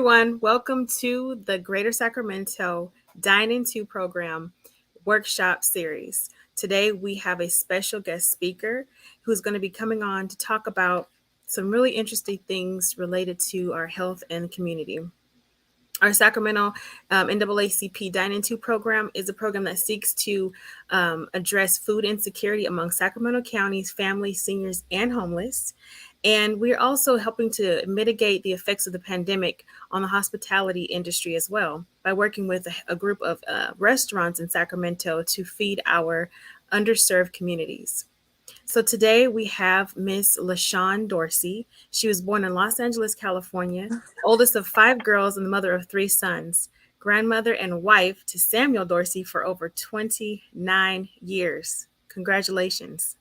everyone. Welcome to the Greater Sacramento Dine Into program workshop series. Today, we have a special guest speaker who's going to be coming on to talk about some really interesting things related to our health and community. Our Sacramento NAACP Dine Into program is a program that seeks to address food insecurity among Sacramento County's families, seniors, and homeless. And we're also helping to mitigate the effects of the pandemic on the hospitality industry as well by working with a group of restaurants in Sacramento to feed our underserved communities. So today we have Miss Lashon Dorsey. She was born in Los Angeles, California, oldest of five girls and the mother of three sons, grandmother and wife to Samuel Dorsey for over 29 years. Congratulations.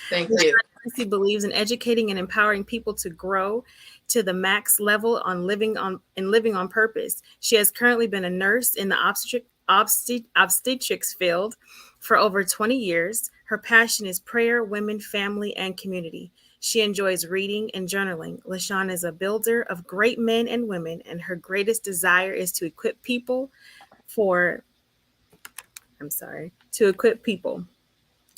Thank Ms. you. Dorsey believes in educating and empowering people to grow to the max level on living on purpose. She has currently been a nurse in the obstetrics field for over 20 years. Her passion is prayer, women, family, and community. She enjoys reading and journaling. LaShawn is a builder of great men and women, and her greatest desire is to equip people for, to equip people.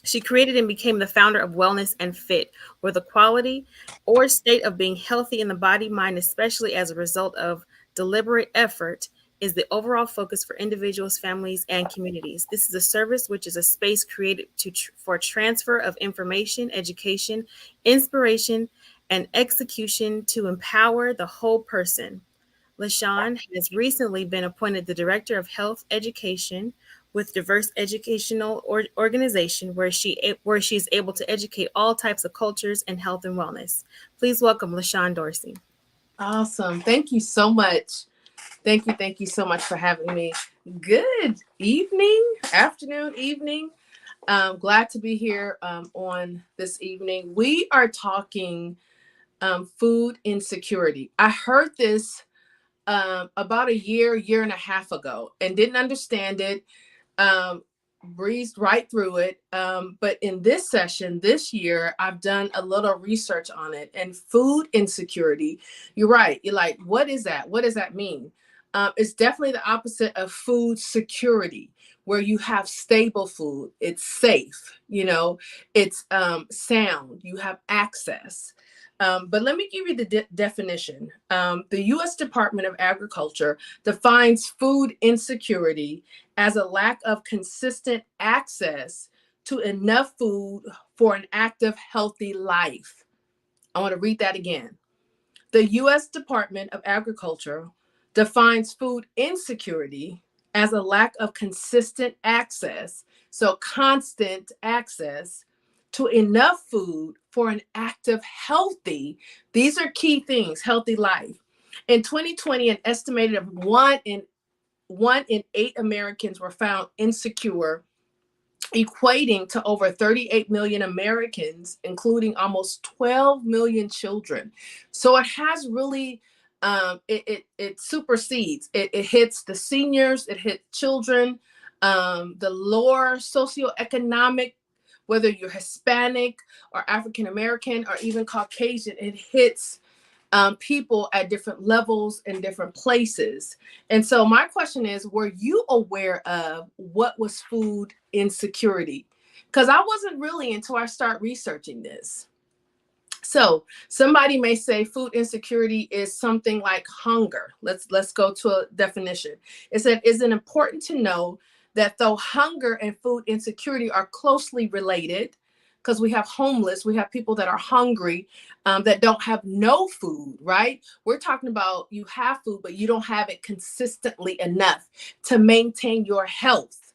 She created and became the founder of Wellness and Fit, where the quality or state of being healthy in the body, mind, especially as a result of deliberate effort, is the overall focus for individuals, families, and communities. This is a service which is a space created for transfer of information, education, inspiration, and execution to empower the whole person. LaShawn has recently been appointed the Director of Health Education with Diverse Educational Organization, where she's able to educate all types of cultures in health and wellness. Please welcome LaShawn Dorsey. Awesome. Thank you so much. Thank you so much for having me. Good evening, afternoon, evening. Glad to be here on this evening. We are talking food insecurity. I heard this about a year and a half ago and didn't understand it. Um, Breezed right through it. But in this session this year, I've done a little research on it and food insecurity. You're right. You're like, what is that? What does that mean? It's definitely the opposite of food security, where you have stable food. It's safe, it's sound, you have access. But let me give you the definition. The U.S. Department of Agriculture defines food insecurity as a lack of consistent access to enough food for an active, healthy life. I want to read that again. The U.S. Department of Agriculture defines food insecurity as a lack of consistent access, so constant access to enough food for an active, healthy, these are key things, healthy life. In 2020, an estimated of one in 8 Americans were found insecure, equating to over 38 million Americans, including almost 12 million children. So it has really, it supersedes. It hits the seniors, it hits children, the lower socioeconomic, whether you're Hispanic or African American or even Caucasian, it hits people at different levels and different places. And so my question is, were you aware of what was food insecurity? Because I wasn't really until I start researching this. So somebody may say food insecurity is something like hunger. Let's go to a definition. It said, is it important to know that though hunger and food insecurity are closely related, because we have homeless, we have people that are hungry, that don't have no food, right? We're talking about you have food, but you don't have it consistently enough to maintain your health,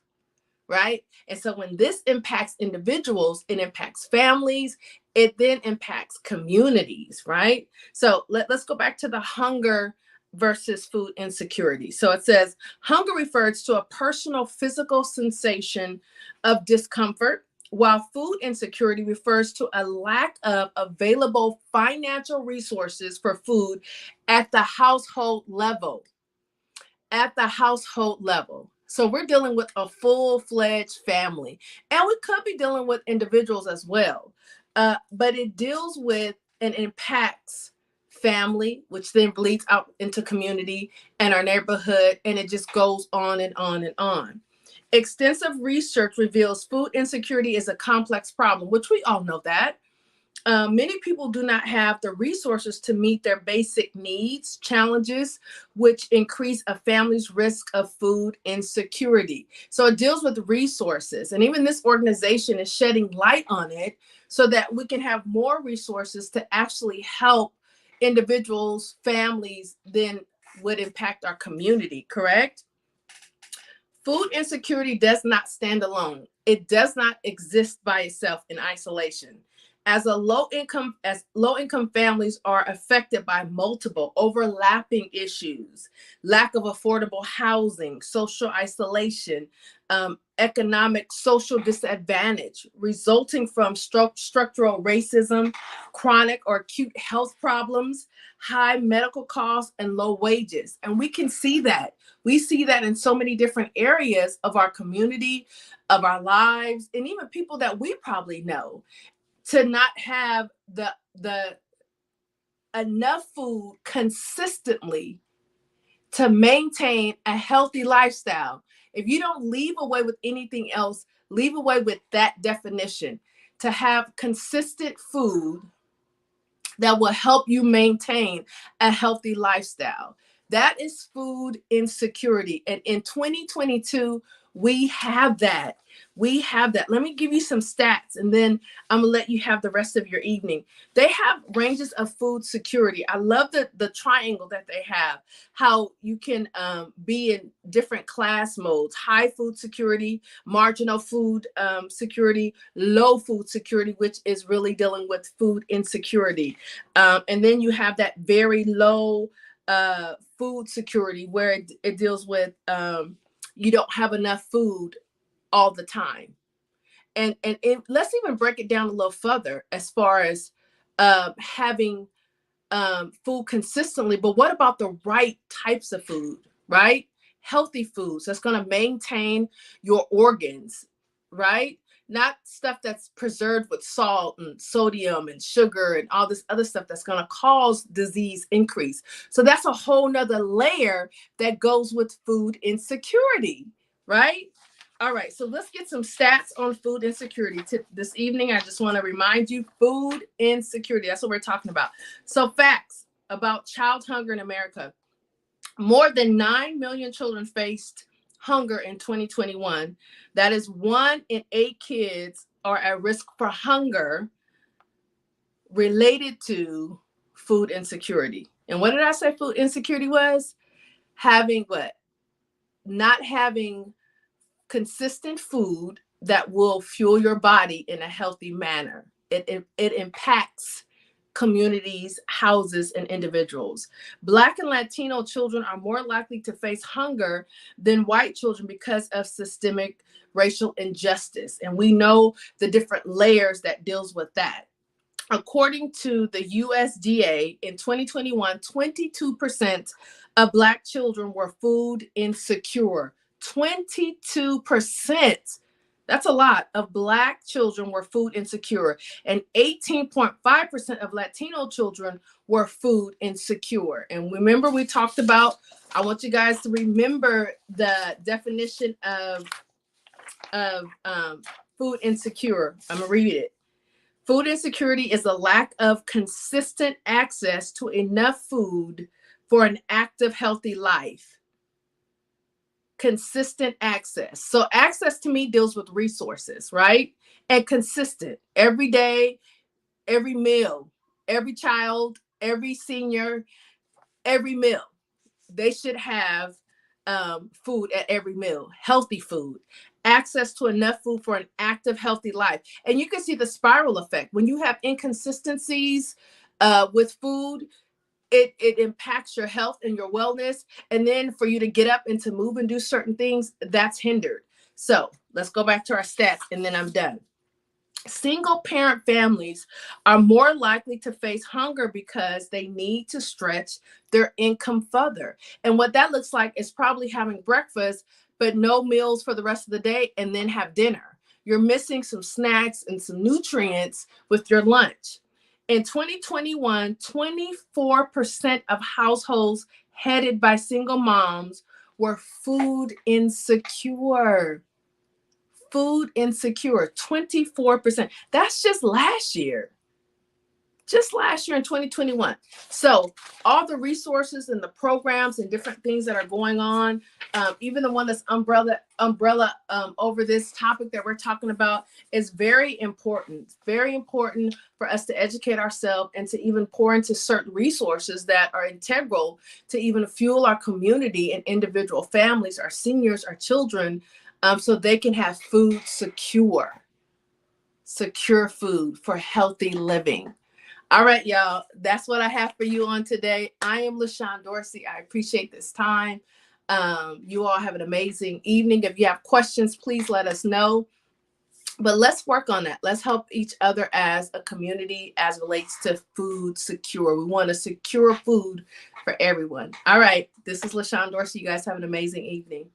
right? And so when this impacts individuals, it impacts families, it then impacts communities, right? So let's go back to the hunger versus food insecurity. So it says, hunger refers to a personal physical sensation of discomfort, while food insecurity refers to a lack of available financial resources for food at the household level. At the household level. So we're dealing with a full-fledged family, and we could be dealing with individuals as well. But it deals with and impacts family, which then bleeds out into community and our neighborhood, and it just goes on and on and on. Extensive research reveals food insecurity is a complex problem, which we all know that. Many people do not have the resources to meet their basic needs, challenges, which increase a family's risk of food insecurity. So it deals with resources. And even this organization is shedding light on it so that we can have more resources to actually help individuals, families, then would impact our community, correct? Food insecurity does not stand alone. It does not exist by itself in isolation. As low income families are affected by multiple overlapping issues, lack of affordable housing, social isolation, economic social disadvantage resulting from structural racism, chronic or acute health problems, high medical costs, and low wages. And we can see that. We see that in so many different areas of our community, of our lives, and even people that we probably know, to not have the enough food consistently to maintain a healthy lifestyle. If you don't leave away with anything else, leave away with that definition. To have consistent food that will help you maintain a healthy lifestyle. That is food insecurity. And in 2022, we have that. We have that. Let me give you some stats and then I'm going to let you have the rest of your evening. They have ranges of food security. I love the triangle that they have, how you can be in different class modes: high food security, marginal food security, low food security, which is really dealing with food insecurity. And then you have that very low food security where it deals with you don't have enough food all the time. And let's even break it down a little further as far as having food consistently. But what about the right types of food, right? Healthy foods that's going to maintain your organs, right? Not stuff that's preserved with salt and sodium and sugar and all this other stuff that's going to cause disease increase. So that's a whole nother layer that goes with food insecurity, right? All right, so let's get some stats on food insecurity. This evening, I just want to remind you, food insecurity, that's what we're talking about. So facts about child hunger in America. More than 9 million children faced hunger in 2021. That is 1 in 8 kids are at risk for hunger related to food insecurity. And what did I say food insecurity was? Having what? Not having consistent food that will fuel your body in a healthy manner. It impacts communities, houses, and individuals. Black and Latino children are more likely to face hunger than white children because of systemic racial injustice. And we know the different layers that deals with that. According to the USDA, in 2021, 22% of Black children were food insecure. 22%. That's a lot of Black children were food insecure. And 18.5% of Latino children were food insecure. And remember, we talked about, I want you guys to remember the definition of food insecure. I'm going to read it. Food insecurity is a lack of consistent access to enough food for an active, healthy life. Consistent access. So access to me deals with resources, right? And consistent. Every day, every meal, every child, every senior, every meal. They should have food at every meal, healthy food, access to enough food for an active, healthy life. And you can see the spiral effect. When you have inconsistencies with food, it impacts your health and your wellness. And then for you to get up and to move and do certain things, that's hindered. So let's go back to our stats and then I'm done. Single parent families are more likely to face hunger because they need to stretch their income further. And what that looks like is probably having breakfast, but no meals for the rest of the day, and then have dinner. You're missing some snacks and some nutrients with your lunch. In 2021, 24% of households headed by single moms were food insecure. Food insecure, 24%. That's just last year in 2021. So all the resources and the programs and different things that are going on, even the one that's umbrella over this topic that we're talking about, is very important. Very important for us to educate ourselves and to even pour into certain resources that are integral to even fuel our community and individual families, our seniors, our children, so they can have food secure food for healthy living. All right, y'all. That's what I have for you on today. I am Lashon Dorsey. I appreciate this time. You all have an amazing evening. If you have questions, please let us know. But let's work on that. Let's help each other as a community as relates to food secure. We want to secure food for everyone. All right. This is Lashon Dorsey. You guys have an amazing evening.